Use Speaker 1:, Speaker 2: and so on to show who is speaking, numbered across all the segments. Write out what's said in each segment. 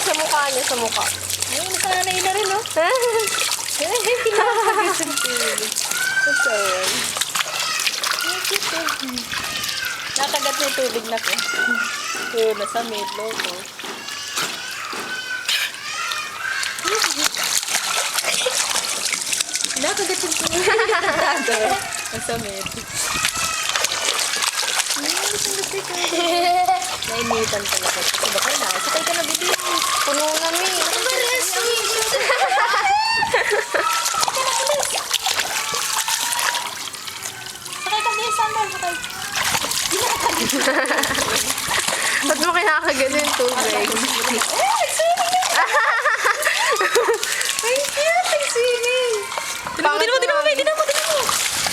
Speaker 1: Sa mukha niya, sa mukha.
Speaker 2: Yung nasanay na rin, no? Nakagat na yung tubig na ko. Yun, nasa medlo ko. Nakagat yung tubig. Nasa medlo. Nainitan talaga. Kasi baka na. Sakay ka na, bibi.
Speaker 1: Puno na, Mi.
Speaker 2: Sakay ka, bibi. Sandal, sakay.
Speaker 1: Ba't mo kinakagat yung tubig?
Speaker 2: Ay, cute! Ang swimming! Tinan mo!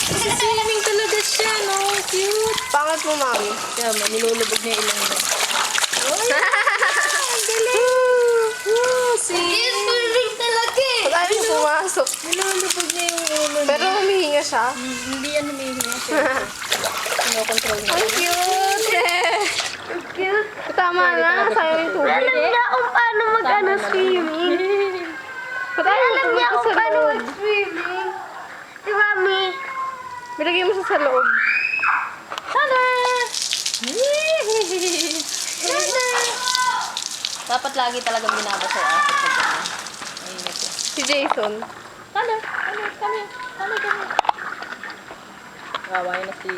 Speaker 2: Swimming talaga siya, no? Cute!
Speaker 1: Pangit mo, Mami.
Speaker 2: Kaya mo, nilulubog niya ilang na.
Speaker 1: Ang galing!
Speaker 2: Swimming talaga eh!
Speaker 1: Wala yung pumasok.
Speaker 2: Nilulubog niya yung ulo niya.
Speaker 1: Pero humihinga siya.
Speaker 2: Hindi yan humihinga siya. Kino-control niya.
Speaker 1: Ang cute! Ang cute. Tama na. Sayo yung tubig.
Speaker 3: Alam niya kung paano mag-swimming. Alam niya kung paano mag-swimming. Si Mami.
Speaker 1: Bilagay mo siya sa loob.
Speaker 2: Sana! Dapat lagi talagang binabasa yung aso sa ganyan. Mainit yun.
Speaker 1: Si Jason.
Speaker 2: Sana! Kami! Wawa yun na si...